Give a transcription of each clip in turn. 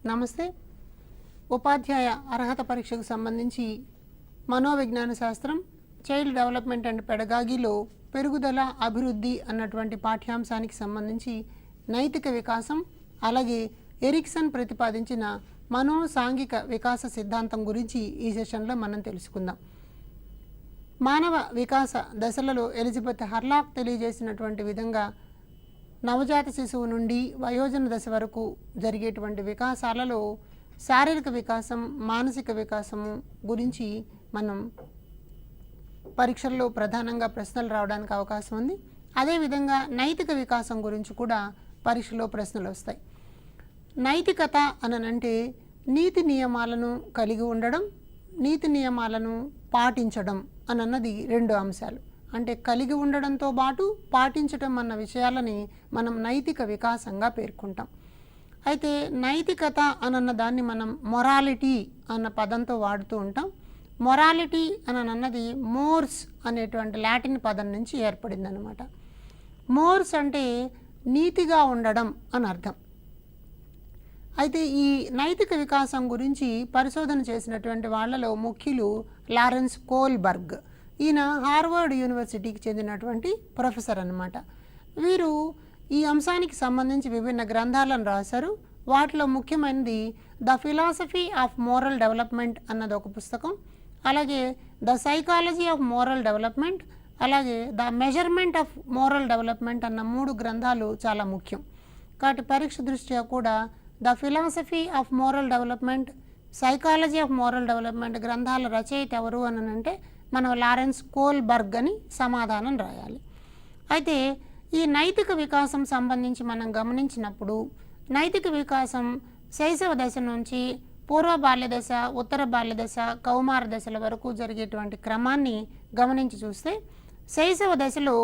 నమస్తే. ఉపాధ్యాయ అర్హత పరీక్షకు సంబంధించి మనోవిజ్ఞాన శాస్త్రం, చైల్డ్ డెవలప్మెంట్ అండ్ పెడగాగిలో పెరుగుదల అభివృద్ధి అన్నటువంటి పాఠ్యాంశానికి సంబంధించి నైతిక వికాసం, అలాగే ఎరిక్సన్ ప్రతిపాదించిన మనోసాంఘిక వికాస సిద్ధాంతం గురించి ఈ సెషన్లో మనం తెలుసుకుందాం. మానవ వికాస దశలలో ఎలిజబెత్ హర్లాక్ తెలియజేసినటువంటి విధంగా నవజాత శిశువు నుండి వయోజన దశ వరకు జరిగేటువంటి వికాసాలలో శారీరక వికాసం, మానసిక వికాసము గురించి మనం పరీక్షల్లో ప్రధానంగా ప్రశ్నలు రావడానికి అవకాశం ఉంది. అదేవిధంగా నైతిక వికాసం గురించి కూడా పరీక్షలో ప్రశ్నలు వస్తాయి. నైతికత అనంటే నీతి నియమాలను కలిగి ఉండడం, నీతి నియమాలను పాటించడం అన్నది రెండు అంశాలు. అంటే కలిగి ఉండడంతో పాటు పాటించడం అన్న విషయాలని మనం నైతిక వికాసంగా పేర్కొంటాం. అయితే నైతికత అన్న దాన్ని మనం మొరాలిటీ అన్న పదంతో వాడుతూ ఉంటాం. మొరాలిటీ అన్నది మోర్స్ అనేటువంటి లాటిన్ పదం నుంచి ఏర్పడింది అన్నమాట. మోర్స్ అంటే నీతిగా ఉండడం అని అర్థం. అయితే ఈ నైతిక వికాసం గురించి పరిశోధన చేసినటువంటి వాళ్ళలో ముఖ్యులు లారెన్స్ కోల్బర్గ్. ఈయన హార్వర్డ్ యూనివర్సిటీకి చెందినటువంటి ప్రొఫెసర్ అన్నమాట. వీరు ఈ అంశానికి సంబంధించి విభిన్న గ్రంథాలను రాశారు. వాటిలో ముఖ్యమైనది the philosophy of moral development అన్నది ఒక పుస్తకం, అలాగే the psychology of moral development, అలాగే the measurement of moral development అన్న 3 గ్రంథాలు చాలా ముఖ్యం. కాబట్టి పరీక్ష దృష్ట్యా కూడా the philosophy of moral development, psychology of moral development గ్రంథాల రచయిత ఎవరు అని అంటే మనం లారెన్స్ కోల్బర్గ్ అని సమాధానం రాయాలి. అయితే ఈ నైతిక వికాసం సంబంధించి మనం గమనించినప్పుడు నైతిక వికాసం శైశవ దశ నుంచి పూర్వ బాల్య దశ, ఉత్తర బాల్య దశ, కౌమార దశల వరకు జరిగేటువంటి క్రమాన్ని గమనించి చూస్తే శైశవ దశలో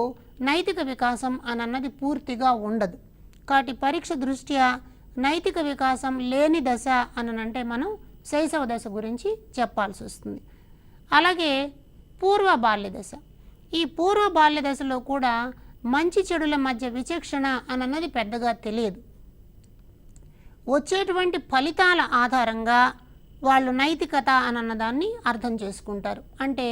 నైతిక వికాసం అన్నది పూర్తిగా ఉండదు. కాబట్టి పరీక్ష దృష్ట్యా నైతిక వికాసం లేని దశ అనంటే మనం శైశవ దశ గురించి చెప్పాల్సి వస్తుంది. అలాగే పూర్వ బాల్య దశ, ఈ పూర్వ బాల్య దశలో కూడా మంచి చెడుల మధ్య విచక్షణ అన్నది పెద్దగా తెలియదు. వచ్చేటువంటి ఫలితాల ఆధారంగా వాళ్ళు నైతికత అన్నదాన్ని అర్థం చేసుకుంటారు. అంటే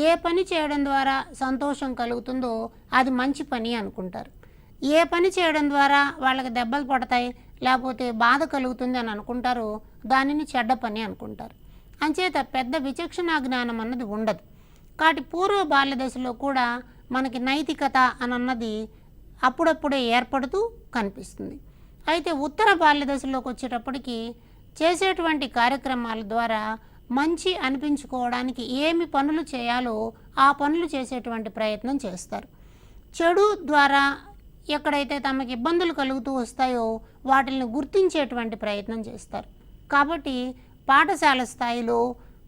ఏ పని చేయడం ద్వారా సంతోషం కలుగుతుందో అది మంచి పని అనుకుంటారు. ఏ పని చేయడం ద్వారా వాళ్ళకి దెబ్బలు పడతాయి, లేకపోతే బాధ కలుగుతుంది అని అనుకుంటారో దానిని చెడ్డ పని అనుకుంటారు. అంచేత పెద్ద విచక్షణ జ్ఞానం అన్నది ఉండదు. కాబట్టి పూర్వ బాల్య దశలో కూడా మనకి నైతికత అన్నది అప్పుడప్పుడే ఏర్పడుతూ కనిపిస్తుంది. అయితే ఉత్తర బాల్య దశలోకి వచ్చేటప్పటికి చేసేటువంటి కార్యక్రమాల ద్వారా మంచి అనిపించుకోవడానికి ఏమి పనులు చేయాలో ఆ పనులు చేసేటువంటి ప్రయత్నం చేస్తారు. చెడు ద్వారా ఎక్కడైతే తమకు ఇబ్బందులు కలుగుతూ వస్తాయో వాటిని గుర్తించేటువంటి ప్రయత్నం చేస్తారు. కాబట్టి పాఠశాల స్థాయిలో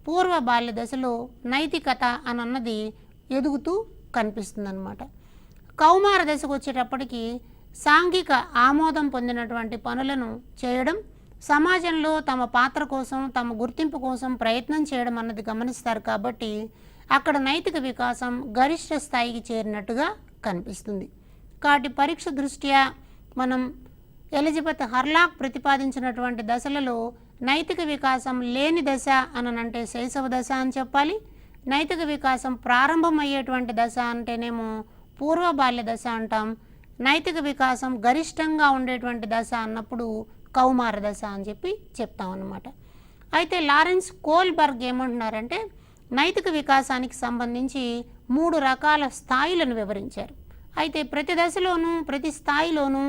పూర్వ బాల్య దశలో నైతికత అన్నది ఎదుగుతూ కనిపిస్తుందన్నమాట. కౌమార దశకు వచ్చేటప్పటికి సాంఘిక ఆమోదం పొందినటువంటి పనులను చేయడం, సమాజంలో తమ పాత్ర కోసం, తమ గుర్తింపు కోసం ప్రయత్నం చేయడం అన్నది గమనిస్తారు. కాబట్టి అక్కడ నైతిక వికాసం గరిష్ట స్థాయికి చేరినట్టుగా కనిపిస్తుంది. కాబట్టి పరీక్ష దృష్ట్యా మనం ఎలిజబెత్ హర్లాక్ ప్రతిపాదించినటువంటి దశలలో నైతిక వికాసం లేని దశ అనంటే శైశవ దశ అని చెప్పాలి. నైతిక వికాసం ప్రారంభమయ్యేటువంటి దశ అంటేనేమో పూర్వ బాల్య దశ అంటాం. నైతిక వికాసం గరిష్టంగా ఉండేటువంటి దశ అన్నప్పుడు కౌమార దశ అని చెప్పి చెప్తాం అన్నమాట. అయితే లారెన్స్ కోల్బర్గ్ ఏమంటున్నారంటే నైతిక వికాసానికి సంబంధించి 3 రకాల స్థాయిలను వివరించారు. అయితే ప్రతి దశలోనూ, ప్రతి స్థాయిలోనూ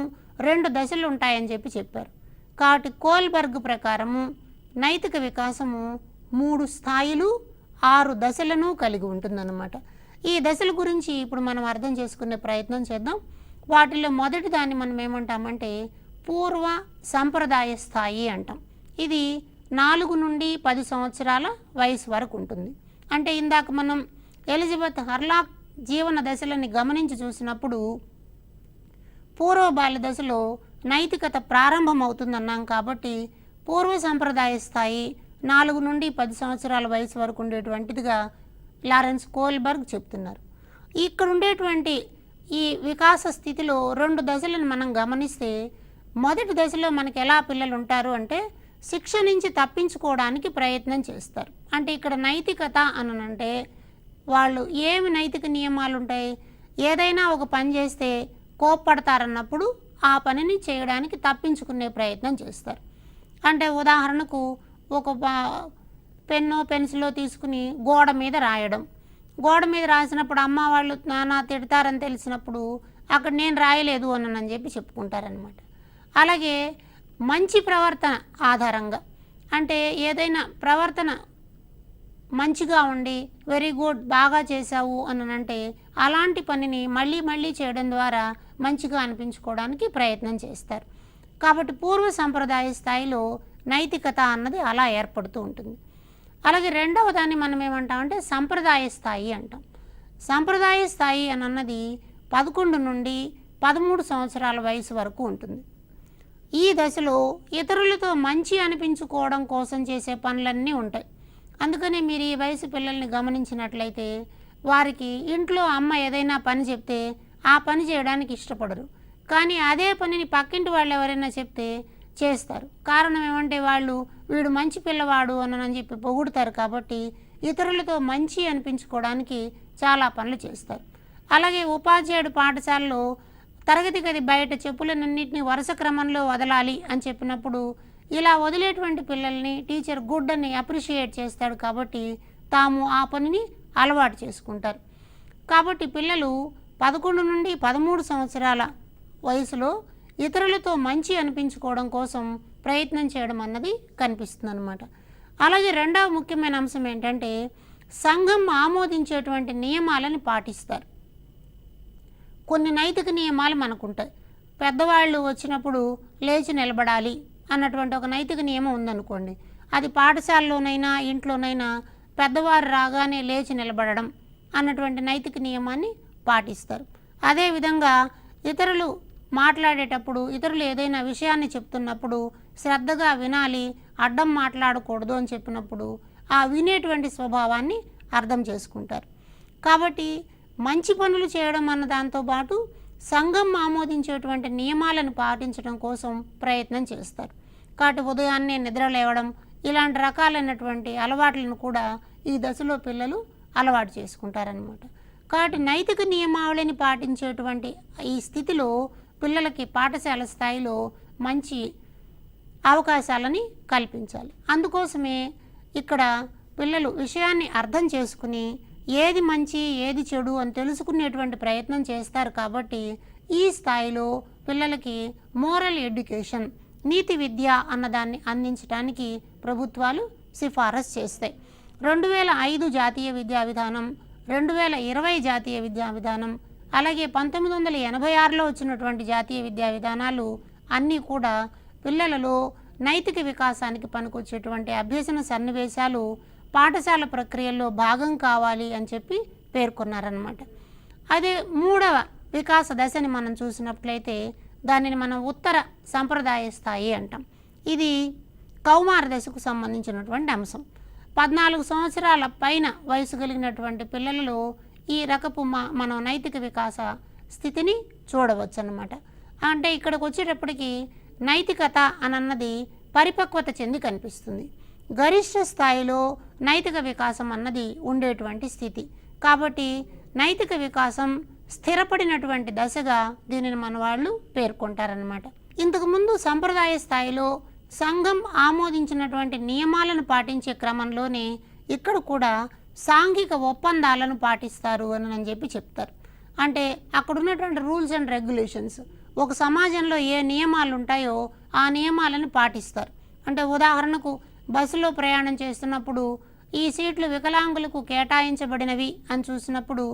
2 దశలు ఉంటాయని చెప్పారు. కాబట్టి కోల్బర్గ్ ప్రకారము నైతిక వికాసము 3 స్థాయిలు, 6 దశలను కలిగి ఉంటుందన్నమాట. ఈ దశల గురించి ఇప్పుడు మనం అర్థం చేసుకునే ప్రయత్నం చేద్దాం. వాటిలో మొదటి దాన్ని మనం ఏమంటామంటే పూర్వ సంప్రదాయ స్థాయి అంటాం. ఇది 4 నుండి 10 సంవత్సరాల వయసు వరకు ఉంటుంది. అంటే ఇందాక మనం ఎలిజబెత్ హర్లాక్ జీవన దశలని గమనించి చూసినప్పుడు పూర్వ బాల్య దశలో నైతికత ప్రారంభమవుతుందన్నాం. కాబట్టి పూర్వ సంప్రదాయ స్థాయి 4 నుండి 10 సంవత్సరాల వయసు వరకు ఉండేటువంటిదిగా లారెన్స్ కోల్బర్గ్ చెప్తున్నారు. ఇక్కడ ఉండేటువంటి ఈ వికాస స్థితిలో 2 దశలను మనం గమనిస్తే మొదటి దశలో మనకి ఎలా పిల్లలు ఉంటారు అంటే శిక్ష నుంచి తప్పించుకోవడానికి ప్రయత్నం చేస్తారు. అంటే ఇక్కడ నైతికత అనంటే వాళ్ళు ఏమి నైతిక నియమాలు ఉంటాయి? ఏదైనా ఒక పని చేస్తే కోప్పడతారన్నప్పుడు ఆ పనిని చేయడానికి తప్పించుకునే ప్రయత్నం చేస్తారు. అంటే ఉదాహరణకు ఒక పెన్నో పెన్సిలో తీసుకుని గోడ మీద రాయడం. గోడ మీద రాసినప్పుడు అమ్మ వాళ్ళు నాన్న తిడతారని తెలిసినప్పుడు అక్కడ నేను రాయలేదు అని చెప్పి చెప్పుకుంటారనమాట. అలాగే మంచి ప్రవర్తన ఆధారంగా, అంటే ఏదైనా ప్రవర్తన మంచిగా ఉండి వెరీ గుడ్ బాగా చేశావు అంటే అలాంటి పనిని మళ్ళీ మళ్ళీ చేయడం ద్వారా మంచిగా అనిపించుకోవడానికి ప్రయత్నం చేస్తారు. కాబట్టి పూర్వ సంప్రదాయ స్థాయిలో నైతికత అన్నది అలా ఏర్పడుతూ ఉంటుంది. అలాగే రెండవ దాన్ని మనం ఏమంటామంటే సంప్రదాయ స్థాయి అంటాం. సంప్రదాయ స్థాయి అన్నది 11 నుండి 13 సంవత్సరాల వయసు వరకు ఉంటుంది. ఈ దశలో ఇతరులతో మంచి అనిపించుకోవడం కోసం చేసే పనులన్నీ ఉంటాయి. అందుకని మీరు ఈ వయసు పిల్లల్ని గమనించినట్లయితే వారికి ఇంట్లో అమ్మ ఏదైనా పని చెప్తే ఆ పని చేయడానికి ఇష్టపడరు. కానీ అదే పనిని పక్కింటి వాళ్ళు ఎవరైనా చెప్తే చేస్తారు. కారణం ఏమంటే వాళ్ళు వీడు మంచి పిల్లవాడు అని చెప్పి పొగుడుతారు. కాబట్టి ఇతరులతో మంచి అనిపించుకోవడానికి చాలా పనులు చేస్తారు. అలాగే ఉపాధ్యాయుడు పాఠశాలలో తరగతి గది బయట చెప్పులన్నింటినీ వరుస క్రమంలో వదలాలి అని చెప్పినప్పుడు ఇలా వదిలేటువంటి పిల్లల్ని టీచర్ గుడ్ అని అప్రిషియేట్ చేస్తాడు. కాబట్టి తాము ఆ పనిని అలవాటు చేసుకుంటారు. కాబట్టి పిల్లలు 11 నుండి 13 సంవత్సరాల వయసులో ఇతరులతో మంచి అనిపించుకోవడం కోసం ప్రయత్నం చేయడం అన్నది కనిపిస్తుంది అన్నమాట. అలాగే రెండవ ముఖ్యమైన అంశం ఏంటంటే సంఘం ఆమోదించేటువంటి నియమాలను పాటిస్తారు. కొన్ని నైతిక నియమాలు మనకుంటాయి. పెద్దవాళ్ళు వచ్చినప్పుడు లేచి నిలబడాలి అన్నటువంటి ఒక నైతిక నియమం ఉందనుకోండి. అది పాఠశాలలోనైనా ఇంట్లోనైనా పెద్దవారు రాగానే లేచి నిలబడడం అన్నటువంటి నైతిక నియమాన్ని పాటిస్తారు. అదేవిధంగా ఇతరులు మాట్లాడేటప్పుడు ఇతరులు ఏదైనా విషయాన్ని చెప్తున్నప్పుడు శ్రద్ధగా వినాలి, అడ్డం మాట్లాడకూడదు అని చెప్పినప్పుడు ఆ వినేటువంటి స్వభావాన్ని అర్థం చేసుకుంటారు. కాబట్టి మంచి పనులు చేయడం అన్న దాంతోపాటు సంఘం ఆమోదించేటువంటి నియమాలను పాటించడం కోసం ప్రయత్నం చేస్తారు. కాబట్టి ఉదయాన్నే నిద్ర లేవడం ఇలాంటి రకాలైనటువంటి అలవాట్లను కూడా ఈ దశలో పిల్లలు అలవాటు చేసుకుంటారనమాట. కాబట్టి నైతిక నియమావళిని పాటించేటువంటి ఈ స్థితిలో పిల్లలకి పాఠశాల స్థాయిలో మంచి అవకాశాలని కల్పించాలి. అందుకోసమే ఇక్కడ పిల్లలు విషయాన్ని అర్థం చేసుకుని ఏది మంచి ఏది చెడు అని తెలుసుకునేటువంటి ప్రయత్నం చేస్తారు. కాబట్టి ఈ స్థాయిలో పిల్లలకి మోరల్ ఎడ్యుకేషన్, నీతి విద్య అన్నదాన్ని అందించడానికి ప్రభుత్వాలు సిఫారసు చేస్తాయి. 2005 జాతీయ విద్యా విధానం, 2020 జాతీయ విద్యా విధానం, అలాగే 1986లో వచ్చినటువంటి జాతీయ విద్యా విధానాలు అన్నీ కూడా పిల్లలలో నైతిక వికాసానికి పనికొచ్చేటువంటి అభ్యసన సన్నివేశాలు పాఠశాల ప్రక్రియల్లో భాగం కావాలి అని చెప్పి పేర్కొన్నారన్నమాట. అదే మూడవ వికాస దశని మనం చూసినట్లయితే దానిని మనం ఉత్తర సంప్రదాయ స్థాయి అంటాం. ఇది కౌమార దశకు సంబంధించినటువంటి అంశం. 14 సంవత్సరాల పైన వయసు కలిగినటువంటి పిల్లలలో ఈ రకపు మనం నైతిక వికాస స్థితిని చూడవచ్చు అన్నమాట. అంటే ఇక్కడికి వచ్చేటప్పటికి నైతికత అన్నది పరిపక్వత చెంది కనిపిస్తుంది. గరిష్ట స్థాయిలో నైతిక వికాసం అన్నది ఉండేటువంటి స్థితి. కాబట్టి నైతిక వికాసం స్థిరపడినటువంటి దశగా దీనిని మన వాళ్ళు పేర్కొంటారనమాట. ఇంతకుముందు సంప్రదాయ స్థాయిలో సంఘం ఆమోదించినటువంటి నియమాలను పాటించే క్రమంలోనే ఇక్కడ కూడా సాంఘిక ఒప్పందాలను పాటిస్తారు అని చెప్పి చెప్తారు. అంటే అక్కడ ఉన్నటువంటి రూల్స్ అండ్ రెగ్యులేషన్స్, ఒక సమాజంలో ఏ నియమాలు ఉంటాయో ఆ నియమాలను పాటిస్తారు. అంటే ఉదాహరణకు బస్సులో ప్రయాణం చేస్తున్నప్పుడు ఈ సీట్లు వికలాంగులకు కేటాయించబడినవి అని చూసినప్పుడు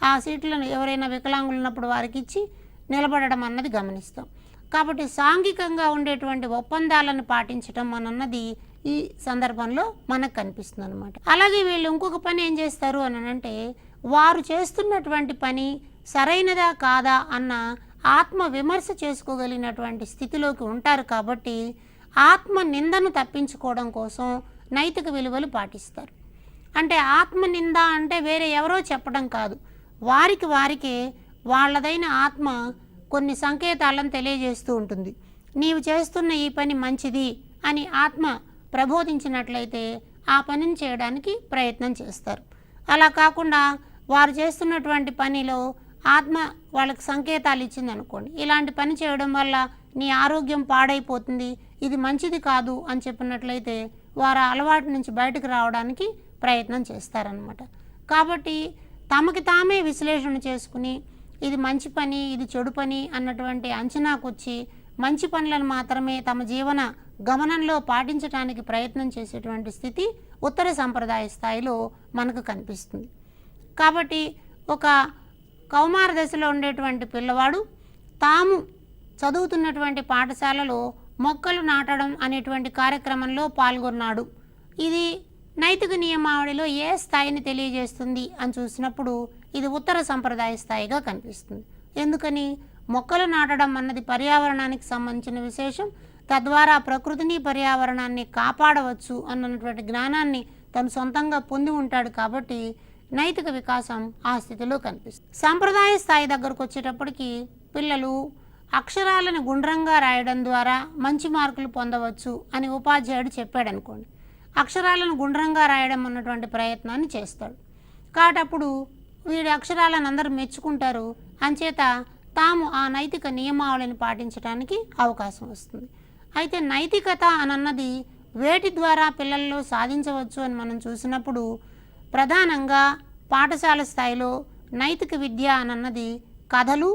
ఆ సీట్లను ఎవరైనా వికలాంగులు ఉన్నప్పుడు వారికి ఇచ్చి నిలబడడం అన్నది గమనిస్తాం. కాబట్టి సాంఘికంగా ఉండేటువంటి ఒప్పందాలను పాటించడం అన్నది ఈ సందర్భంలో మనకు కనిపిస్తుంది అనమాట. అలాగే వీళ్ళు ఇంకొక పని ఏం చేస్తారు అంటే వారు చేస్తున్నటువంటి పని సరైనదా కాదా అన్న ఆత్మ విమర్శ చేసుకోగలిగినటువంటి స్థితిలోకి ఉంటారు. కాబట్టి ఆత్మ నిందను తప్పించుకోవడం కోసం నైతిక విలువలు పాటిస్తారు. అంటే ఆత్మ నింద అంటే వేరే ఎవరో చెప్పడం కాదు, వారికే వాళ్ళదైన ఆత్మ కొన్ని సంకేతాలను తెలియజేస్తూ ఉంటుంది. నీవు చేస్తున్న ఈ పని మంచిది అని ఆత్మ ప్రబోధించినట్లయితే ఆ పనిని చేయడానికి ప్రయత్నం చేస్తారు. అలా కాకుండా వారు చేస్తున్నటువంటి పనిలో ఆత్మ వాళ్ళకి సంకేతాలు ఇచ్చిందనుకోండి, ఇలాంటి పని చేయడం వల్ల నీ ఆరోగ్యం పాడైపోతుంది, ఇది మంచిది కాదు అని చెప్పినట్లయితే వారు ఆ అలవాటు నుంచి బయటకు రావడానికి ప్రయత్నం చేస్తారనమాట. కాబట్టి తమకి తామే విశ్లేషణ చేసుకుని ఇది మంచి పని, ఇది చెడు పని అన్నటువంటి అంచనాకు వచ్చి మంచి పనులను మాత్రమే తమ జీవన గమనంలో పాటించడానికి ప్రయత్నం చేసేటువంటి స్థితి ఉత్తర సంప్రదాయ స్థాయిలో మనకు కనిపిస్తుంది. కాబట్టి ఒక కౌమార దశలో ఉండేటువంటి పిల్లవాడు తాము చదువుతున్నటువంటి పాఠశాలలో మొక్కలు నాటడం అనేటువంటి కార్యక్రమంలో పాల్గొన్నాడు. ఇది నైతిక నియమావళిలో ఏ స్థాయిని తెలియజేస్తుంది అని చూసినప్పుడు ఇది ఉత్తర సంప్రదాయ స్థాయిగా కనిపిస్తుంది. ఎందుకని? మొక్కలు నాటడం అన్నది పర్యావరణానికి సంబంధించిన విశేషం, తద్వారా ప్రకృతిని పర్యావరణాన్ని కాపాడవచ్చు అన్నటువంటి జ్ఞానాన్ని తను సొంతంగా పొంది ఉంటాడు. కాబట్టి నైతిక వికాసం ఆ స్థితిలో కనిపిస్తుంది. సంప్రదాయ స్థాయి దగ్గరకు వచ్చేటప్పటికి పిల్లలు అక్షరాలను గుండ్రంగా రాయడం ద్వారా మంచి మార్కులు పొందవచ్చు అని ఉపాధ్యాయుడు చెప్పాడు అనుకోండి, అక్షరాలను గుండ్రంగా రాయడం అన్నటువంటి ప్రయత్నాన్ని చేస్తాడు. కాబట్టి అప్పుడు వీడి అక్షరాలను అందరూ మెచ్చుకుంటారు, అంచేత తాము ఆ నైతిక నియమావళిని పాటించడానికి అవకాశం వస్తుంది. అయితే నైతికత అన్నది వేటి ద్వారా పిల్లల్లో సాధించవచ్చు అని మనం చూసినప్పుడు ప్రధానంగా పాఠశాల స్థాయిలో నైతిక విద్య అన్నది కథలు,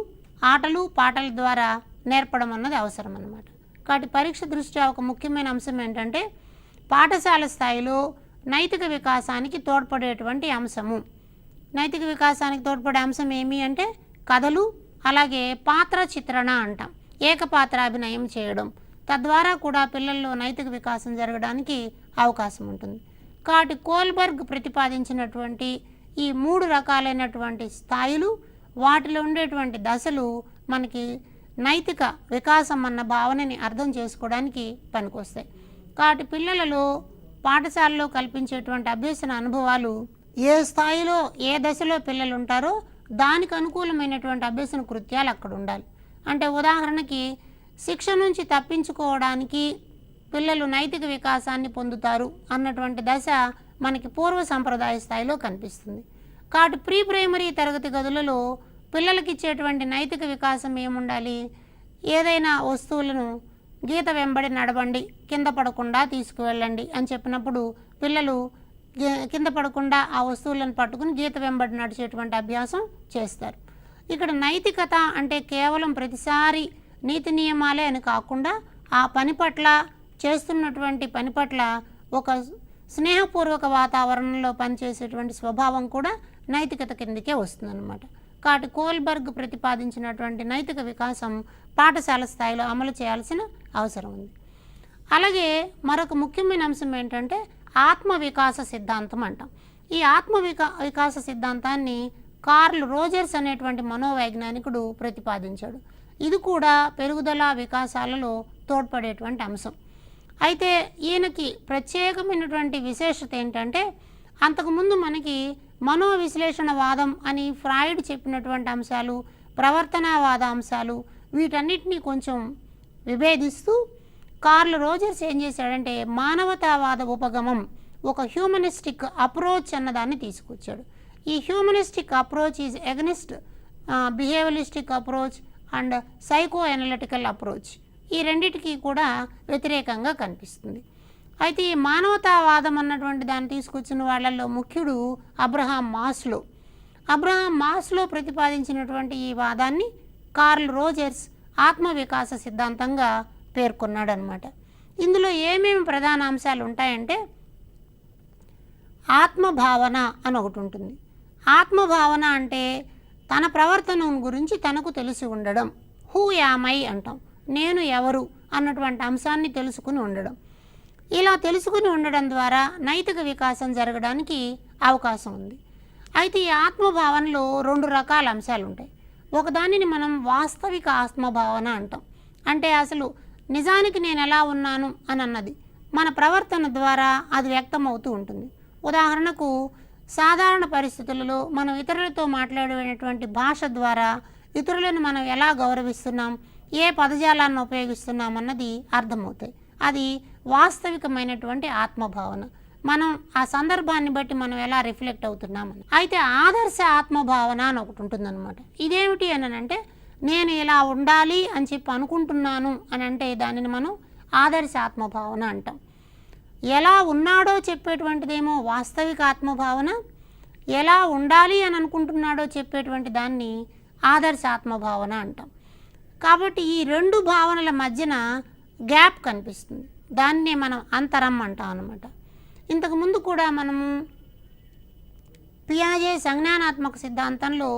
ఆటలు, పాటల ద్వారా నేర్పడం అన్నది అవసరం అన్నమాట. కాబట్టి పరీక్ష దృష్ట్యా ఒక ముఖ్యమైన అంశం ఏంటంటే పాఠశాల స్థాయిలో నైతిక వికాసానికి తోడ్పడేటువంటి అంశము. నైతిక వికాసానికి తోడ్పడే అంశం ఏమి అంటే కథలు, అలాగే పాత్ర చిత్రణ అంటాం, ఏకపాత్రాభినయం చేయడం, తద్వారా కూడా పిల్లల్లో నైతిక వికాసం జరగడానికి అవకాశం ఉంటుంది. కాబట్టి కోల్బర్గ్ ప్రతిపాదించినటువంటి ఈ 3 రకాలైనటువంటి స్థాయిలు, వాటిలో ఉండేటువంటి దశలు మనకి నైతిక వికాసం అన్న భావనని అర్థం చేసుకోవడానికి పనికొస్తాయి. కాబట్టి పిల్లలలో పాఠశాలలో కల్పించేటువంటి అభ్యసన అనుభవాలు ఏ స్థాయిలో ఏ దశలో పిల్లలు ఉంటారో దానికి అనుకూలమైనటువంటి అభ్యసన కృత్యాలు అక్కడ ఉండాలి. అంటే ఉదాహరణకి శిక్ష నుంచి తప్పించుకోవడానికి పిల్లలు నైతిక వికాసాన్ని పొందుతారు అన్నటువంటి దశ మనకి పూర్వ సంప్రదాయ స్థాయిలో కనిపిస్తుంది. కాబట్టి ప్రీ ప్రైమరీ తరగతి గదులలో పిల్లలకి ఇచ్చేటువంటి నైతిక వికాసం ఏముండాలి? ఏదైనా వస్తువులను గీత వెంబడి నడవండి, కింద పడకుండా తీసుకువెళ్ళండి అని చెప్పినప్పుడు పిల్లలు కింద పడకుండా ఆ వస్తువులను పట్టుకుని గీత వెంబడి నడిచేటువంటి అభ్యాసం చేస్తారు. ఇక్కడ నైతికత అంటే కేవలం ప్రతిసారి నీతి నియమాలే అని కాకుండా ఆ పని పట్ల, చేస్తున్నటువంటి పని పట్ల ఒక స్నేహపూర్వక వాతావరణంలో పనిచేసేటువంటి స్వభావం కూడా నైతికత కిందకే వస్తుందన్నమాట. కాబట్టి కోల్బర్గ్ ప్రతిపాదించినటువంటి నైతిక వికాసం పాఠశాల స్థాయిలో అమలు చేయాల్సిన అవసరం ఉంది. అలాగే మరొక ముఖ్యమైన అంశం ఏంటంటే ఆత్మ వికాస సిద్ధాంతం అంటాం. ఈ ఆత్మ వికాస సిద్ధాంతాన్ని కార్ల్ రోజర్స్ అనేటువంటి మనోవైజ్ఞానికుడు ప్రతిపాదించాడు. ఇది కూడా పెరుగుదల వికాసాలలో తోడ్పడేటువంటి అంశం. అయితే ఈయనకి ప్రత్యేకమైనటువంటి విశేషత ఏంటంటే అంతకుముందు మనకి మనోవిశ్లేషణవాదం అని ఫ్రాయిడ్ చెప్పినటువంటి అంశాలు, ప్రవర్తనావాద అంశాలు, వీటన్నిటినీ కొంచెం విభేదిస్తూ కార్ల్ రోజర్స్ ఏం చేశాడంటే మానవతావాద ఉపగమం, ఒక హ్యూమనిస్టిక్ అప్రోచ్ అన్నదాన్ని తీసుకొచ్చాడు. ఈ humanistic approach is against behaviouristic approach and psychoanalytical approach. ఈ రెండిటికి కూడా వ్యతిరేకంగా కనిపిస్తుంది. అయితే ఈ మానవతావాదం అన్నటువంటి దాన్ని తీసుకొచ్చిన వాళ్ళల్లో ముఖ్యుడు అబ్రహాం మాస్లో. అబ్రహాం మాస్లో ప్రతిపాదించినటువంటి ఈ వాదాన్ని కార్ల్ రోజర్స్ ఆత్మవికాస సిద్ధాంతంగా పేర్కొన్నాడు అనమాట. ఇందులో ఏమేమి ప్రధాన అంశాలు ఉంటాయంటే ఆత్మభావన అని ఒకటి ఉంటుంది. ఆత్మభావన అంటే తన ప్రవర్తన గురించి తనకు తెలిసి ఉండడం, హూ యామై అంటాం, నేను ఎవరు అన్నటువంటి అంశాన్ని తెలుసుకుని ఉండడం. ఇలా తెలుసుకుని ఉండడం ద్వారా నైతిక వికాసం జరగడానికి అవకాశం ఉంది. అయితే ఈ ఆత్మభావనలో 2 రకాల అంశాలు ఉంటాయి. ఒకదానిని మనం వాస్తవిక ఆత్మభావన అంటాం. అంటే అసలు నిజానికి నేను ఎలా ఉన్నాను అని అన్నది మన ప్రవర్తన ద్వారా అది వ్యక్తమవుతూ ఉంటుంది. ఉదాహరణకు సాధారణ పరిస్థితులలో మనం ఇతరులతో మాట్లాడేటువంటి భాష ద్వారా ఇతరులను మనం ఎలా గౌరవిస్తున్నాం, ఏ పదజాలాన్ని ఉపయోగిస్తున్నాం అన్నది అర్థమవుతాయి. అది వాస్తవికమైనటువంటి ఆత్మభావన. మనం ఆ సందర్భాన్ని బట్టి మనం ఎలా రిఫ్లెక్ట్ అవుతున్నామని. అయితే ఆదర్శ ఆత్మభావన అని ఒకటి ఉంటుందన్నమాట. ఇదేమిటి అని అంటే, నేను ఇలా ఉండాలి అని చెప్పి అనుకుంటున్నాను అని అంటే దానిని మనం ఆదర్శ ఆత్మభావన అంటాం. ఎలా ఉన్నాడో చెప్పేటువంటిదేమో వాస్తవిక ఆత్మభావన, ఎలా ఉండాలి అని అనుకుంటున్నాడో చెప్పేటువంటి దాన్ని ఆదర్శ ఆత్మభావన అంటాం. కాబట్టి ఈ రెండు భావనల మధ్యన గ్యాప్ కనిపిస్తుంది. దాన్నే మనం అంతరం అంటాం అన్నమాట. ఇంతకుముందు కూడా మనము పియాజే సంజ్ఞానాత్మక సిద్ధాంతంలో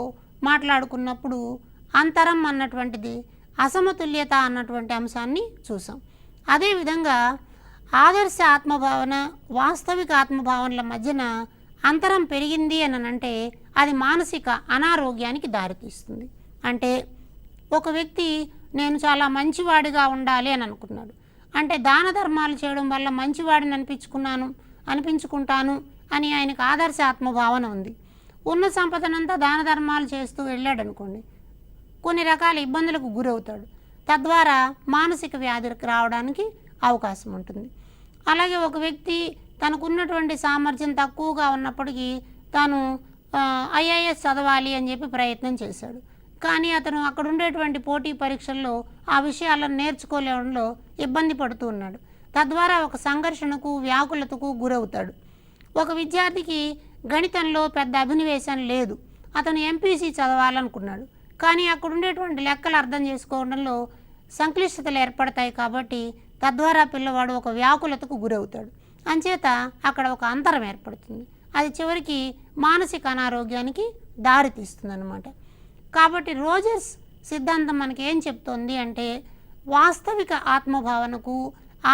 మాట్లాడుకున్నప్పుడు అంతరం అన్నటువంటిది అసమతుల్యత అన్నటువంటి అంశాన్ని చూసాం. అదేవిధంగా ఆదర్శ ఆత్మభావన, వాస్తవిక ఆత్మభావనల మధ్యన అంతరం పెరిగింది అని అంటే అది మానసిక అనారోగ్యానికి దారితీస్తుంది. అంటే ఒక వ్యక్తి నేను చాలా మంచివాడిగా ఉండాలి అని అనుకున్నాడు. అంటే దాన ధర్మాలు చేయడం వల్ల మంచివాడిని అనిపించుకుంటాను అని ఆయనకు ఆదర్శ ఆత్మభావన ఉంది. ఉన్న సంపదనంతా దాన ధర్మాలు చేస్తూ వెళ్ళాడు అనుకోండి, కొన్ని రకాల ఇబ్బందులకు గురవుతాడు. తద్వారా మానసిక వ్యాధులకు రావడానికి అవకాశం ఉంటుంది. అలాగే ఒక వ్యక్తి తనకున్నటువంటి సామర్థ్యం తక్కువగా ఉన్నప్పటికీ తాను ఐఏఎస్ చదవాలి అని చెప్పి ప్రయత్నం చేశాడు. కానీ అతను అక్కడ ఉండేటువంటి పోటీ పరీక్షల్లో ఆ విషయాలను నేర్చుకోలేడంలో ఇబ్బంది పడుతూ ఉన్నాడు. తద్వారా ఒక సంఘర్షణకు, వ్యాకులతకు గురవుతాడు. ఒక విద్యార్థికి గణితంలో పెద్ద అభినివేశం లేదు. అతను ఎంపీసీ చదవాలనుకున్నాడు. కానీ అక్కడ ఉండేటువంటి లెక్కలు అర్థం చేసుకోవడంలో సంక్లిష్టతలు ఏర్పడతాయి. కాబట్టి తద్వారా పిల్లవాడు ఒక వ్యాకులతకు గురవుతాడు. అంచేత అక్కడ ఒక అంతరం ఏర్పడుతుంది. అది చివరికి మానసిక అనారోగ్యానికి దారితీస్తుంది అన్నమాట. కాబట్టి రోజర్స్ సిద్ధాంతం మనకి ఏం చెప్తోంది అంటే, వాస్తవిక ఆత్మభావనకు,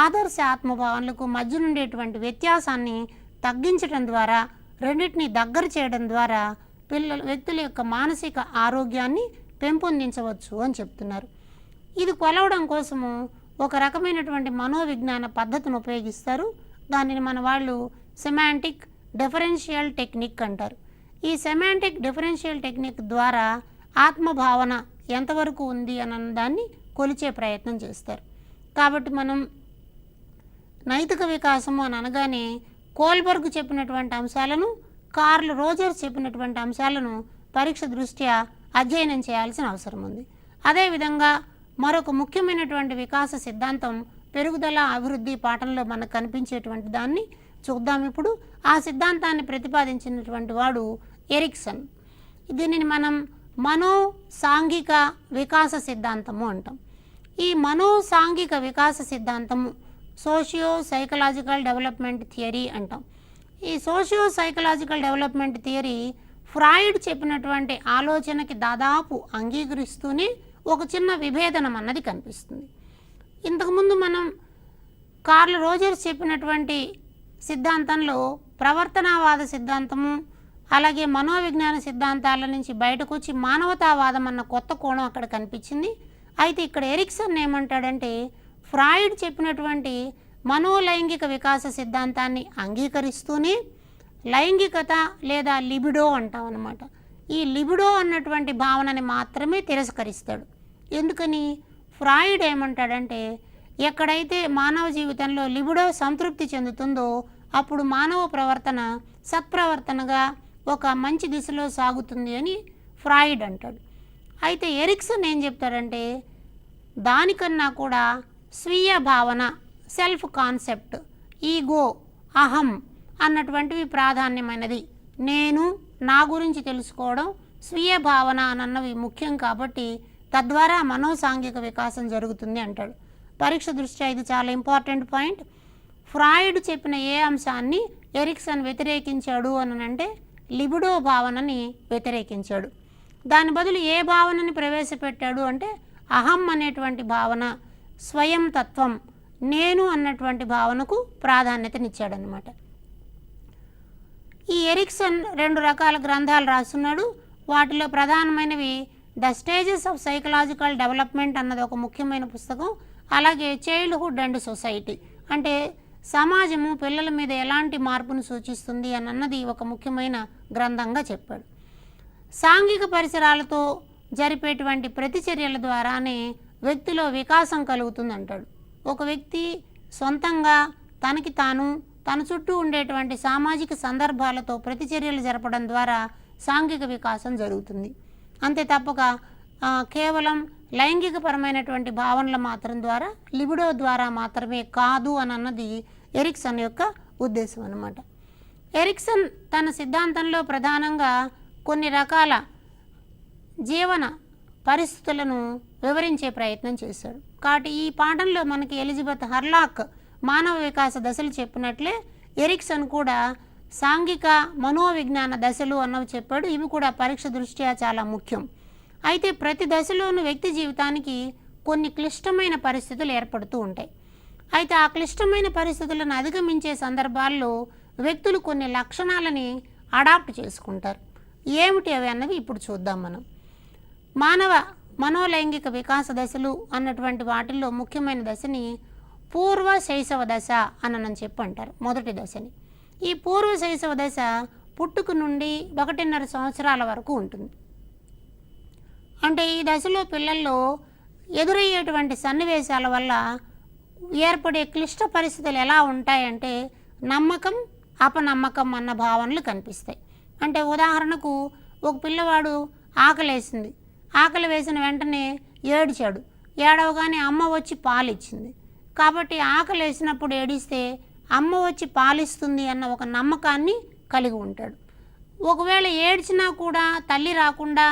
ఆదర్శ ఆత్మభావనలకు మధ్య ఉండేటువంటి వ్యత్యాసాన్ని తగ్గించడం ద్వారా, రెండింటిని దగ్గర చేయడం ద్వారా వ్యక్తుల యొక్క మానసిక ఆరోగ్యాన్ని పెంపొందించవచ్చు అని చెప్తున్నారు. ఇది కొలవడం కోసము ఒక రకమైనటువంటి మనోవిజ్ఞాన పద్ధతిని ఉపయోగిస్తారు. దానిని మన వాళ్ళు సెమాంటిక్ డిఫరెన్షియల్ టెక్నిక్ అంటారు. ఈ సెమాంటిక్ డిఫరెన్షియల్ టెక్నిక్ ద్వారా ఆత్మభావన ఎంతవరకు ఉంది అన్న దాన్ని కొలిచే ప్రయత్నం చేస్తారు. కాబట్టి మనం నైతిక వికాసము అని అనగానే కోల్బర్గ్ చెప్పినటువంటి అంశాలను, కార్ల్ రోజర్స్ చెప్పినటువంటి అంశాలను పరీక్ష దృష్ట్యా అధ్యయనం చేయాల్సిన అవసరం ఉంది. అదేవిధంగా మరొక ముఖ్యమైనటువంటి వికాస సిద్ధాంతం పెరుగుదల, అభివృద్ధి పాఠంలో మనకు కనిపించేటువంటి దాన్ని చూద్దాం ఇప్పుడు. ఆ సిద్ధాంతాన్ని ప్రతిపాదించినటువంటి వాడు ఎరిక్సన్. దీనిని మనం మనో సాంఘిక వికాస సిద్ధాంతము అంటాం. ఈ మనో సాంఘిక వికాస సిద్ధాంతము సోషియో సైకలాజికల్ డెవలప్మెంట్ థియరీ అంటాం. ఈ socio psychological development theory Freud చెప్పినటువంటి ఆలోచనకి దాదాపు అంగీకరిస్తూనే ఒక చిన్న విభేదనం అన్నది కనిపిస్తుంది. ఇంతకుముందు మనం కార్ల్ రోజర్స్ చెప్పినటువంటి సిద్ధాంతంలో ప్రవర్తనావాద సిద్ధాంతము, అలాగే మనోవిజ్ఞాన సిద్ధాంతాల నుంచి బయటకు వచ్చి మానవతావాదం అన్న కొత్త కోణం అక్కడ కనిపించింది. అయితే ఇక్కడ ఎరిక్సన్ ఏమంటాడంటే, ఫ్రాయిడ్ చెప్పినటువంటి మనోలైంగిక వికాస సిద్ధాంతాన్ని అంగీకరిస్తూనే లైంగికత లేదా లిబిడో అంటాం అన్నమాట. ఈ లిబిడో అన్నటువంటి భావనని మాత్రమే తిరస్కరిస్తాడు. ఎందుకని? ఫ్రాయిడ్ ఏమంటాడంటే, ఎక్కడైతే మానవ జీవితంలో లిబిడో సంతృప్తి చెందుతుందో అప్పుడు మానవ ప్రవర్తన సత్ప్రవర్తనగా ఒక మంచి దిశలో సాగుతుంది అని ఫ్రాయిడ్ అంటాడు. అయితే ఎరిక్సన్ ఏం చెప్తాడంటే, దానికన్నా కూడా స్వీయ భావన, సెల్ఫ్ కాన్సెప్ట్, ఈగో, అహం అన్నటువంటివి ప్రాధాన్యమైనది. నేను, నా గురించి తెలుసుకోవడం, స్వీయ భావన అన్నవి ముఖ్యం. కాబట్టి తద్వారా మనోసాంఘిక వికాసం జరుగుతుంది అంటాడు. పరీక్ష దృష్ట్యా ఇది చాలా ఇంపార్టెంట్ పాయింట్. ఫ్రాయిడ్ చెప్పిన ఏ అంశాన్ని ఎరిక్సన్ వ్యతిరేకించాడు అని అంటే లిబిడో భావనని వ్యతిరేకించాడు. దాని బదులు ఏ భావనని ప్రవేశపెట్టాడు అంటే అహం అనేటువంటి భావన, స్వయం తత్వం, నేను అన్నటువంటి భావనకు ప్రాధాన్యతనిచ్చాడనమాట. ఈ ఎరిక్సన్ 2 రకాల గ్రంథాలు రాస్తున్నాడు. వాటిలో ప్రధానమైనవి the stages of psychological development అన్నది ఒక ముఖ్యమైన పుస్తకం. అలాగే చైల్డ్హుడ్ అండ్ సొసైటీ అంటే సమాజము పిల్లల మీద ఎలాంటి మార్పును సూచిస్తుంది అన్నది ఒక ముఖ్యమైన గ్రంథంగా చెప్పాడు. సాంఘిక పరిసరాలతో జరిపేటువంటి ప్రతిచర్యల ద్వారానే వ్యక్తిలో వికాసం కలుగుతుంది అంటాడు. ఒక వ్యక్తి సొంతంగా తనకి తాను తన చుట్టూ ఉండేటువంటి సామాజిక సందర్భాలతో ప్రతిచర్యలు జరపడం ద్వారా సాంఘిక వికాసం జరుగుతుంది. అంతే తప్పక కేవలం లైంగికపరమైనటువంటి భావనల మాత్రం ద్వారా లిబిడో ద్వారా మాత్రమే కాదు అని అన్నది ఎరిక్సన్ యొక్క ఉద్దేశం అన్నమాట. ఎరిక్సన్ తన సిద్ధాంతంలో ప్రధానంగా కొన్ని రకాల జీవన పరిస్థితులను వివరించే ప్రయత్నం చేశాడు. కాబట్టి ఈ పాఠంలో మనకి ఎలిజబెత్ హర్లాక్ మానవ వికాస దశలు చెప్పినట్లే ఎరిక్సన్ కూడా సాంఘిక మనోవిజ్ఞాన దశలు అన్నవి చెప్పాడు. ఇవి కూడా పరీక్ష దృష్ట్యా చాలా ముఖ్యం. అయితే ప్రతి దశలోనూ వ్యక్తి జీవితానికి కొన్ని క్లిష్టమైన పరిస్థితులు ఏర్పడుతూ ఉంటాయి. అయితే ఆ క్లిష్టమైన పరిస్థితులను అధిగమించే సందర్భాల్లో వ్యక్తులు కొన్ని లక్షణాలని అడాప్ట్ చేసుకుంటారు. ఏమిటి అవి అన్నవి ఇప్పుడు చూద్దాం మనం. మానవ మనోలైంగిక వికాస దశలు అన్నటువంటి వాటిల్లో ముఖ్యమైన దశని పూర్వ శైశవ దశ అని చెప్పి అంటారు. మొదటి దశని. ఈ పూర్వ శైశవ దశ పుట్టుక నుండి 1.5 సంవత్సరాల వరకు ఉంటుంది. అంటే ఈ దశలో పిల్లల్లో ఎదురయ్యేటువంటి సన్నివేశాల వల్ల ఏర్పడే క్లిష్ట పరిస్థితులు ఎలా ఉంటాయంటే నమ్మకం, అపనమ్మకం అన్న భావనలు కనిపిస్తాయి. అంటే ఉదాహరణకు ఒక పిల్లవాడు ఆకలేసింది, ఆకలి వేసిన వెంటనే ఏడ్చాడు, ఏడవగానే అమ్మ వచ్చి పాలిచ్చింది. కాబట్టి ఆకలి వేసినప్పుడు ఏడిస్తే అమ్మ వచ్చి పాలిస్తుంది అన్న ఒక నమ్మకాన్ని కలిగి ఉంటాడు. ఒకవేళ ఏడ్చినా కూడా తల్లి రాకుండా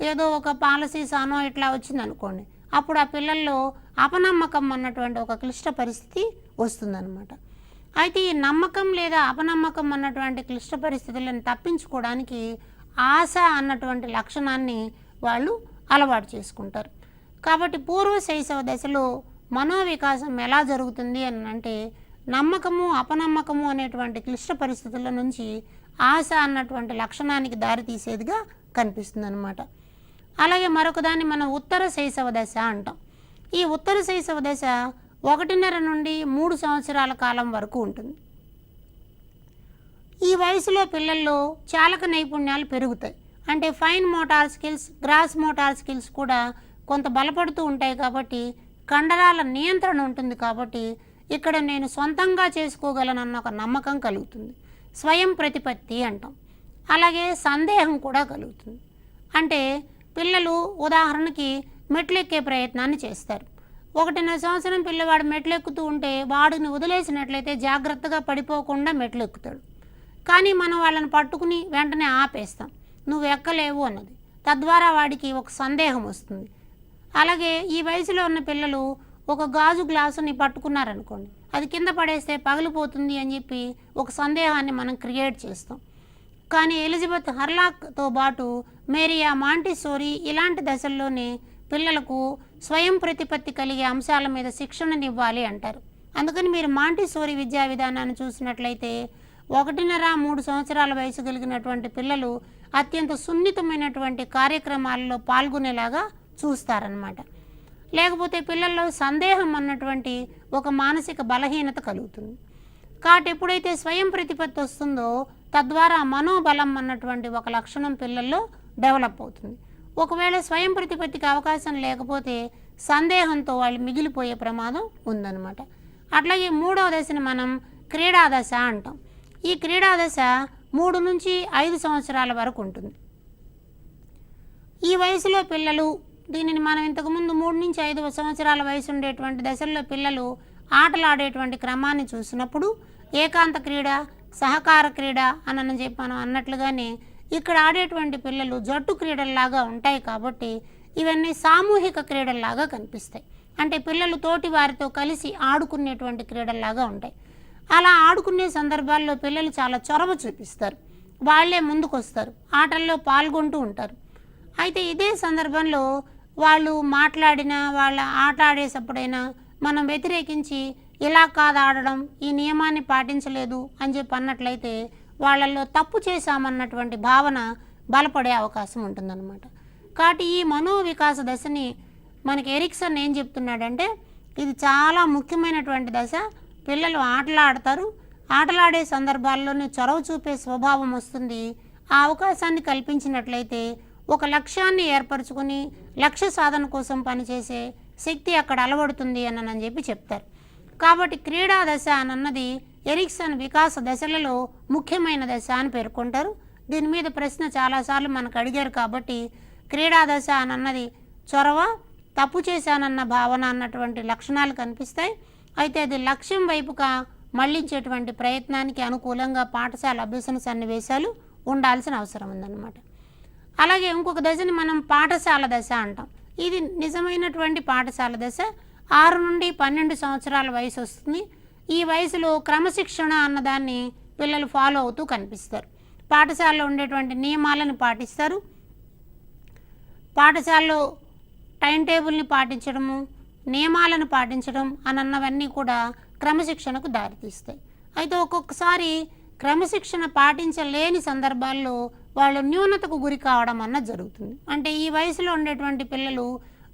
ఏదో ఒక పాలసీసానో ఇట్లా వచ్చిందనుకోండి, అప్పుడు ఆ పిల్లల్లో అపనమ్మకం అన్నటువంటి ఒక క్లిష్ట పరిస్థితి వస్తుందన్నమాట. అయితే ఈ నమ్మకం లేదా అపనమ్మకం అన్నటువంటి క్లిష్ట పరిస్థితులను తప్పించుకోవడానికి ఆశ అన్నటువంటి లక్షణాన్ని వాళ్ళు అలవాటు చేసుకుంటారు. కాబట్టి పూర్వ శైశవ దశలో మనోవికాసం ఎలా జరుగుతుంది అని అంటే నమ్మకము, అపనమ్మకము అనేటువంటి క్లిష్ట పరిస్థితుల నుంచి ఆశ అన్నటువంటి లక్షణానికి దారితీసేదిగా కనిపిస్తుంది అన్నమాట. అలాగే మరొక దాన్ని మనం ఉత్తర శైశవ దశ అంటాం. ఈ ఉత్తర శైశవ దశ 1.5 నుండి 3 సంవత్సరాల కాలం వరకు ఉంటుంది. ఈ వయసులో పిల్లల్లో చాలక నైపుణ్యాలు పెరుగుతాయి. అంటే fine motor skills, gross motor skills కూడా కొంత బలపడుతూ ఉంటాయి. కాబట్టి కండరాల నియంత్రణ ఉంటుంది. కాబట్టి ఇక్కడ నేను సొంతంగా చేసుకోగలనన్న ఒక నమ్మకం కలుగుతుంది. స్వయం ప్రతిపత్తి అంటాం. అలాగే సందేహం కూడా కలుగుతుంది. అంటే పిల్లలు ఉదాహరణకి మెట్లెక్కే ప్రయత్నాన్ని చేస్తారు. 1.5 సంవత్సరం పిల్లవాడు మెట్లెక్కుతూ ఉంటే వాడిని వదిలేసినట్లయితే జాగ్రత్తగా పడిపోకుండా మెట్లెక్కుతాడు. కానీ మనం వాళ్ళని పట్టుకుని వెంటనే ఆపేస్తాం, నువ్వు ఎక్కలేవు అన్నది. తద్వారా వాడికి ఒక సందేహం వస్తుంది. అలాగే ఈ వయసులో ఉన్న పిల్లలు ఒక గాజు గ్లాసుని పట్టుకున్నారనుకోండి, అది కింద పడేస్తే పగిలిపోతుంది అని చెప్పి ఒక సందేహాన్ని మనం క్రియేట్ చేస్తాం. కానీ ఎలిజబెత్ హర్లాక్తో పాటు మేరియా మాంటిసోరీ ఇలాంటి దశల్లోనే పిల్లలకు స్వయం ప్రతిపత్తి కలిగే అంశాల మీద శిక్షణనివ్వాలి అంటారు. అందుకని మీరు మాంటిసోరీ విద్యా విధానాన్ని చూసినట్లయితే 1.5-3 సంవత్సరాల వయసు కలిగినటువంటి పిల్లలు అత్యంత సున్నితమైనటువంటి కార్యక్రమాలలో పాల్గొనేలాగా చూస్తారనమాట. లేకపోతే పిల్లల్లో సందేహం అన్నటువంటి ఒక మానసిక బలహీనత కలుగుతుంది. కాబట్టి ఎప్పుడైతే స్వయం ప్రతిపత్తి వస్తుందో తద్వారా మనోబలం అన్నటువంటి ఒక లక్షణం పిల్లల్లో డెవలప్ అవుతుంది. ఒకవేళ స్వయం ప్రతిపత్తికి అవకాశం లేకపోతే సందేహంతో వాళ్ళు మిగిలిపోయే ప్రమాదం ఉందన్నమాట. అట్లాగే 3వ దశని మనం క్రీడా దశ అంటాం. ఈ క్రీడా దశ 3 నుంచి 5 సంవత్సరాల వరకు ఉంటుంది. ఈ వయసులో పిల్లలు దీనిని మనం ఇంతకుముందు 3 నుంచి 5 సంవత్సరాల వయసు ఉండేటువంటి దశల్లో పిల్లలు ఆటలు ఆడేటువంటి క్రమాన్ని చూసినప్పుడు ఏకాంత క్రీడ, సహకార క్రీడ అని చెప్పి మనం అన్నట్లుగానే ఇక్కడ ఆడేటువంటి పిల్లలు జట్టు క్రీడల్లాగా ఉంటాయి. కాబట్టి ఇవన్నీ సామూహిక క్రీడల్లాగా కనిపిస్తాయి. అంటే పిల్లలు తోటి వారితో కలిసి ఆడుకునేటువంటి క్రీడల్లాగా ఉంటాయి. అలా ఆడుకునే సందర్భాల్లో పిల్లలు చాలా చొరవ చూపిస్తారు, వాళ్ళే ముందుకు వస్తారు, ఆటల్లో పాల్గొంటూ ఉంటారు. అయితే ఇదే సందర్భంలో వాళ్ళు మాట్లాడినా వాళ్ళ ఆట ఆడేటప్పుడైనా మనం వ్యతిరేకించి ఇలా కాదు ఆడడం, ఈ నియమాన్ని పాటించలేదు అని చెప్పి అన్నట్లయితే వాళ్ళల్లో తప్పు చేశామన్నటువంటి భావన బలపడే అవకాశం ఉంటుందన్నమాట. కాబట్టి ఈ మనోవికాస దశని మనకి ఎరిక్సన్ ఏం చెప్తున్నాడంటే ఇది చాలా ముఖ్యమైనటువంటి దశ. పిల్లలు ఆటలు ఆడతారు, ఆటలాడే సందర్భాల్లోనే చొరవ చూపే స్వభావం వస్తుంది. ఆ అవకాశాన్ని కల్పించినట్లయితే ఒక లక్ష్యాన్ని ఏర్పరచుకొని లక్ష్య సాధన కోసం పనిచేసే శక్తి అక్కడ అలవడుతుంది అని చెప్పి చెప్తారు. కాబట్టి క్రీడా దశ అన్నది ఎరిక్సన్ వికాస దశలలో ముఖ్యమైన దశ అని పేర్కొంటారు. దీని మీద ప్రశ్న చాలాసార్లు మనకు అడిగారు కాబట్టి క్రీడా దశ అన్నది చొరవ, తప్పు చేశానన్న భావన అన్నటువంటి లక్షణాలు కనిపిస్తాయి. అయితే అది లక్ష్యం వైపుగా మళ్లించేటువంటి ప్రయత్నానికి అనుకూలంగా పాఠశాల అభ్యసన సన్నివేశాలు ఉండాల్సిన అవసరం ఉందన్నమాట. అలాగే ఇంకొక దశని మనం పాఠశాల దశ అంటాం. ఇది నిజమైనటువంటి పాఠశాల దశ. 6 నుండి 12 సంవత్సరాల వయసు వస్తుంది. ఈ వయసులో క్రమశిక్షణ అన్నదాన్ని పిల్లలు ఫాలో అవుతూ కనిపిస్తారు. పాఠశాలలో ఉండేటువంటి నియమాలను పాటిస్తారు. పాఠశాలలో టైం టేబుల్ని పాటించడము, నియమాలను పాటించడం అన్నవన్నీ కూడా క్రమశిక్షణకు దారితీస్తాయి. అయితే ఒక్కొక్కసారి క్రమశిక్షణ పాటించలేని సందర్భాల్లో వాళ్ళు న్యూనతకు గురి కావడం అన్నది జరుగుతుంది. అంటే ఈ వయసులో ఉండేటువంటి పిల్లలు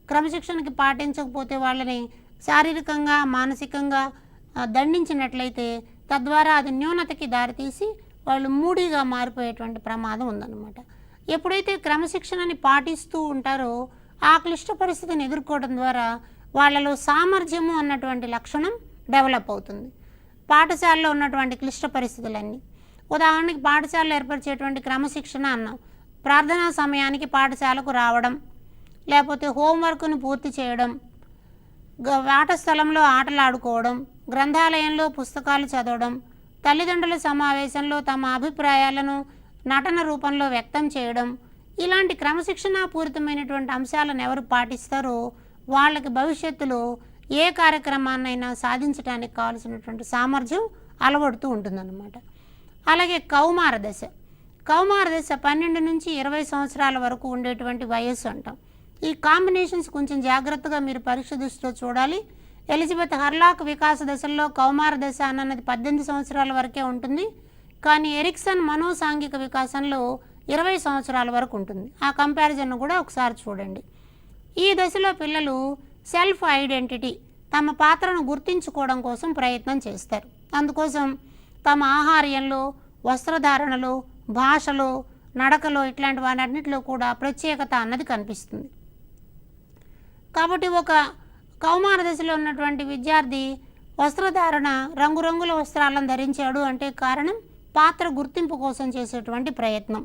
క్రమశిక్షణకి పాటించకపోతే వాళ్ళని శారీరకంగా, మానసికంగా దండించినట్లయితే తద్వారా అది న్యూనతకి దారితీసి వాళ్ళు మూడీగా మారిపోయేటువంటి ప్రమాదం ఉందన్నమాట. ఎప్పుడైతే క్రమశిక్షణని పాటిస్తూ ఉంటారో ఆ క్లిష్ట పరిస్థితిని ఎదుర్కోవడం ద్వారా వాళ్ళలో సామర్థ్యము అన్నటువంటి లక్షణం డెవలప్ అవుతుంది. పాఠశాలలో ఉన్నటువంటి క్లిష్ట పరిస్థితులన్నీ, ఉదాహరణకి పాఠశాలలో ఏర్పరిచేటువంటి క్రమశిక్షణ అన్నాం. ప్రార్థనా సమయానికి పాఠశాలకు రావడం, లేకపోతే హోంవర్క్ను పూర్తి చేయడం, ఆట స్థలంలో ఆటలాడుకోవడం, గ్రంథాలయంలో పుస్తకాలు చదవడం, తల్లిదండ్రుల సమావేశంలో తమ అభిప్రాయాలను నటన రూపంలో వ్యక్తం చేయడం, ఇలాంటి క్రమశిక్షణాపూరితమైనటువంటి అంశాలను ఎవరు పాటిస్తారో వాళ్ళకి భవిష్యత్తులో ఏ కార్యక్రమాన్నైనా సాధించడానికి కావాల్సినటువంటి సామర్థ్యం అలవడుతూ ఉంటుందన్నమాట. అలాగే కౌమార దశ. కౌమార దశ 12 నుంచి 20 సంవత్సరాల వరకు ఉండేటువంటి వయస్సు అంటాం. ఈ కాంబినేషన్స్ కొంచెం జాగ్రత్తగా మీరు పరీక్ష దృష్టిలో చూడాలి. ఎలిజబెత్ హర్లాక్ వికాస దశల్లో కౌమార దశ అన్నది 18 సంవత్సరాల వరకే ఉంటుంది. కానీ ఎరిక్సన్ మనోసాంఘిక వికాసంలో 20 సంవత్సరాల వరకు ఉంటుంది. ఆ కంపారిజన్ కూడా ఒకసారి చూడండి. ఈ దశలో పిల్లలు సెల్ఫ్ ఐడెంటిటీ, తమ పాత్రను గుర్తించుకోవడం కోసం ప్రయత్నం చేస్తారు. అందుకోసం తమ ఆహార్యంలో, వస్త్రధారణలో, భాషలో, నడకలో ఇట్లాంటి వాటన్నిటిలో కూడా ప్రత్యేకత అన్నది కనిపిస్తుంది. కాబట్టి ఒక కౌమార దశలో ఉన్నటువంటి విద్యార్థి వస్త్రధారణ రంగురంగుల వస్త్రాలను ధరించాడు అంటే కారణం పాత్ర గుర్తింపు కోసం చేసేటువంటి ప్రయత్నం.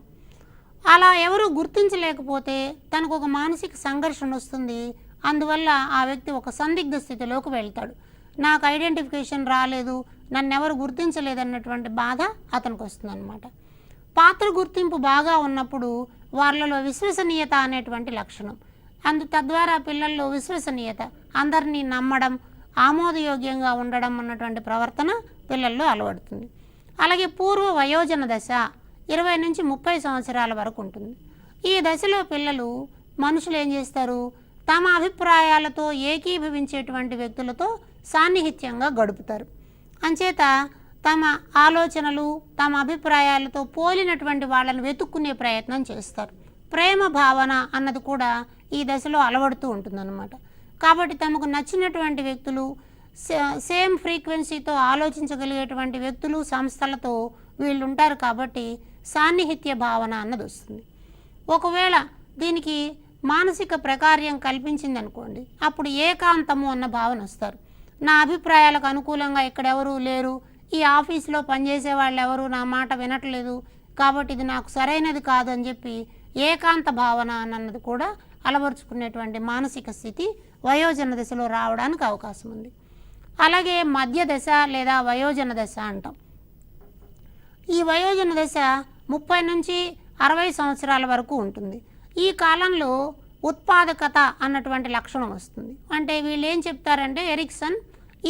అలా ఎవరు గుర్తించలేకపోతే తనకు ఒక మానసిక సంఘర్షణ వస్తుంది. అందువల్ల ఆ వ్యక్తి ఒక సందిగ్ధ స్థితిలోకి వెళ్తాడు. నాకు ఐడెంటిఫికేషన్ రాలేదు, నన్ను ఎవరు గుర్తించలేదన్నటువంటి బాధ అతనికి వస్తుందన్నమాట. పాత్ర గుర్తింపు బాగా ఉన్నప్పుడు వాళ్ళలో విశ్వసనీయత అనేటువంటి లక్షణం, తద్వారా పిల్లల్లో విశ్వసనీయత, అందరినీ నమ్మడం, ఆమోదయోగ్యంగా ఉండడం అన్నటువంటి ప్రవర్తన పిల్లల్లో అలవడుతుంది. అలాగే పూర్వ వయోజన దశ 20 నుంచి 30 సంవత్సరాల వరకు ఉంటుంది. ఈ దశలో పిల్లలు, మనుషులు ఏం చేస్తారు, తమ అభిప్రాయాలతో ఏకీభవించేటువంటి వ్యక్తులతో సాన్నిహిత్యంగా గడుపుతారు. అంచేత తమ ఆలోచనలు, తమ అభిప్రాయాలతో పోలినటువంటి వాళ్ళని వెతుక్కునే ప్రయత్నం చేస్తారు. ప్రేమ భావన అన్నది కూడా ఈ దశలో అలవడుతూ ఉంటుందన్నమాట. కాబట్టి తమకు నచ్చినటువంటి వ్యక్తులు, సేమ్ ఫ్రీక్వెన్సీతో ఆలోచించగలిగేటువంటి వ్యక్తులు, సంస్థలతో వీళ్ళు ఉంటారు. కాబట్టి సాన్నిహిత్య భావన అన్నది వస్తుంది. ఒకవేళ దీనికి మానసిక ప్రకార్యం కల్పించిందనుకోండి, అప్పుడు ఏకాంతము అన్న భావన వస్తారు. నా అభిప్రాయాలకు అనుకూలంగా ఇక్కడెవరూ లేరు, ఈ ఆఫీస్లో పనిచేసే వాళ్ళు ఎవరు నా మాట వినట్లేదు, కాబట్టి ఇది నాకు సరైనది కాదు అని చెప్పి ఏకాంత భావన అన్నది కూడా అలవరుచుకునేటువంటి మానసిక స్థితి వయోజన దశలో రావడానికి అవకాశం ఉంది. అలాగే మధ్య దశ లేదా వయోజన దశ అంటాం. ఈ వయోజన దశ 30 నుంచి 60 సంవత్సరాల వరకు ఉంటుంది. ఈ కాలంలో ఉత్పాదకత అన్నటువంటి లక్షణం వస్తుంది. అంటే వీళ్ళు ఏం చెప్తారంటే ఎరిక్సన్,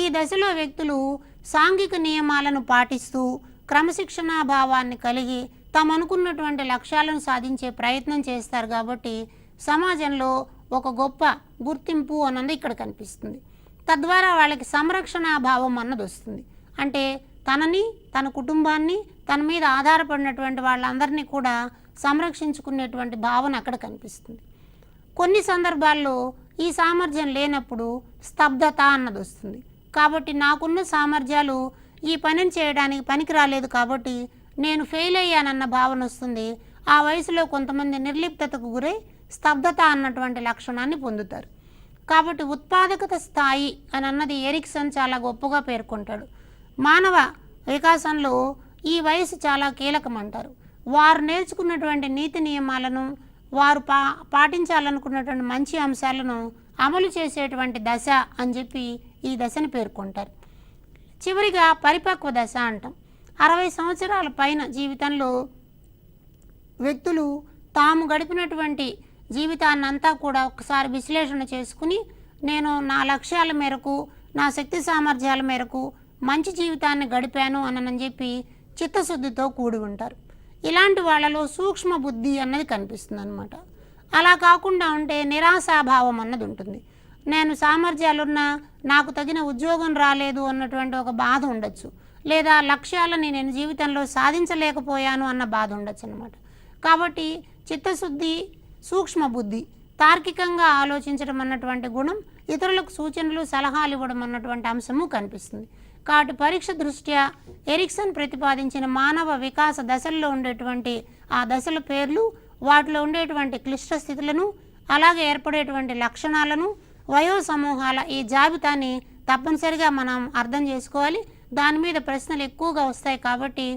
ఈ దశలో వ్యక్తులు సాంఘిక నియమాలను పాటిస్తూ క్రమశిక్షణా భావాన్ని కలిగి తాము అనుకున్నటువంటి లక్ష్యాలను సాధించే ప్రయత్నం చేస్తారు. కాబట్టి సమాజంలో ఒక గొప్ప గుర్తింపు అన్నది ఇక్కడ కనిపిస్తుంది. తద్వారా వాళ్ళకి సంరక్షణా భావం అన్నది వస్తుంది. అంటే తనని, తన కుటుంబాన్ని, తన మీద ఆధారపడినటువంటి వాళ్ళందరినీ కూడా సంరక్షించుకునేటువంటి భావన అక్కడ కనిపిస్తుంది. కొన్ని సందర్భాల్లో ఈ సామర్థ్యం లేనప్పుడు స్తబ్దత అన్నది వస్తుంది. కాబట్టి నాకున్న సామర్థ్యాలు ఈ పనిని చేయడానికి పనికి రాలేదు, కాబట్టి నేను ఫెయిల్ అయ్యానన్న భావన వస్తుంది. ఆ వయసులో కొంతమంది నిర్లిప్తతకు గురై స్తబ్దత అన్నటువంటి లక్షణాన్ని పొందుతారు. కాబట్టి ఉత్పాదకత స్థాయి అని అన్నది ఎరిక్సన్ చాలా గొప్పగా పేర్కొంటాడు. మానవ వికాసంలో ఈ వయసు చాలా కీలకమంటారు. వారు నేర్చుకున్నటువంటి నీతి నియమాలను, వారు పాటించాలనుకున్నటువంటి మంచి అంశాలను అమలు చేసేటువంటి దశ అని చెప్పి ఈ దశను పేర్కొంటారు. చివరిగా పరిపక్వ దశ అంటాం. 60 సంవత్సరాల పైన జీవితంలో వ్యక్తులు తాము గడిపినటువంటి జీవితాన్నంతా కూడా ఒకసారి విశ్లేషణ చేసుకుని, నేను నా లక్ష్యాల మేరకు, నా శక్తి సామర్థ్యాల మేరకు మంచి జీవితాన్ని గడిపాను అని చెప్పి చిత్తశుద్ధితో కూడి ఉంటారు. ఇలాంటి వాళ్ళలో సూక్ష్మ బుద్ధి అన్నది కనిపిస్తుంది అన్నమాట. అలా కాకుండా ఉంటే నిరాశాభావం అన్నది ఉంటుంది. నేను సామర్థ్యాలున్నా నాకు తగిన ఉద్యోగం రాలేదు అన్నటువంటి ఒక బాధ ఉండొచ్చు, లేదా లక్ష్యాలని నేను జీవితంలో సాధించలేకపోయాను అన్న బాధ ఉండొచ్చు అన్నమాట. కాబట్టి చిత్తశుద్ధి, సూక్ష్మ బుద్ధి, తార్కికంగా ఆలోచించడం అన్నటువంటి గుణం, ఇతరులకు సూచనలు సలహాలు ఇవ్వడం అన్నటువంటి అంశము కనిపిస్తుంది. కాబట్టి పరీక్ష దృష్ట్యా ఎరిక్సన్ ప్రతిపాదించిన మానవ వికాస దశల్లో ఉండేటువంటి ఆ దశల పేర్లు, వాటిలో ఉండేటువంటి క్లిష్ట స్థితులను, అలాగే ఏర్పడేటువంటి లక్షణాలను, వయో సమూహాల ఈ జాబితాని తప్పనిసరిగా మనం అర్థం చేసుకోవాలి. దాని మీద ప్రశ్నలు ఎక్కువగా వస్తాయి. కాబట్టి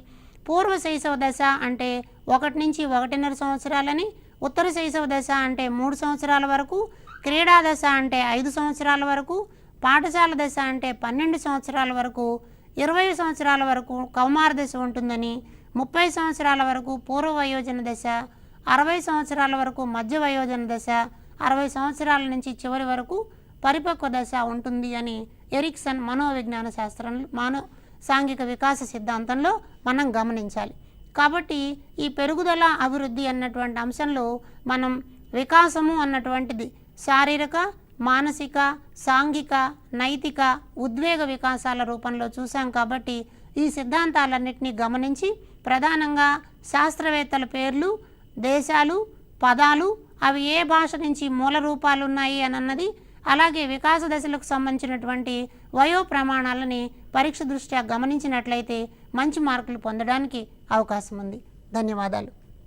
పూర్వ శైశవ దశ అంటే 1 నుంచి 1.5 సంవత్సరాలని, ఉత్తర శైశవ దశ అంటే 3 సంవత్సరాల వరకు, క్రీడా దశ అంటే 5 సంవత్సరాల వరకు, పాఠశాల దశ అంటే 12 సంవత్సరాల వరకు, 20 సంవత్సరాల వరకు కౌమార దశ ఉంటుందని, 30 సంవత్సరాల వరకు పూర్వ వయోజన దశ, 60 సంవత్సరాల వరకు మధ్య వయోజన దశ, 60 సంవత్సరాల నుంచి చివరి వరకు పరిపక్వ దశ ఉంటుంది అని ఎరిక్సన్ మనోవిజ్ఞాన శాస్త్రంలో, మానవ సాంఘిక వికాస సిద్ధాంతంలో మనం గమనించాలి. కాబట్టి ఈ పెరుగుదల, అభివృద్ధి అన్నటువంటి అంశంలో మనం వికాసము అన్నటువంటిది శారీరక, మానసిక, సాంఘిక, నైతిక, ఉద్వేగ వికాసాల రూపంలో చూసాం. కాబట్టి ఈ సిద్ధాంతాలన్నింటినీ గమనించి ప్రధానంగా శాస్త్రవేత్తల పేర్లు, దేశాలు, పదాలు, అవి ఏ భాష నుంచి మూల రూపాలు ఉన్నాయి అన్నది, అలాగే వికాస దశలకు సంబంధించినటువంటి వయో ప్రమాణాలని పరీక్ష దృష్ట్యా గమనించినట్లయితే మంచి మార్కులు పొందడానికి అవకాశం ఉంది. ధన్యవాదాలు.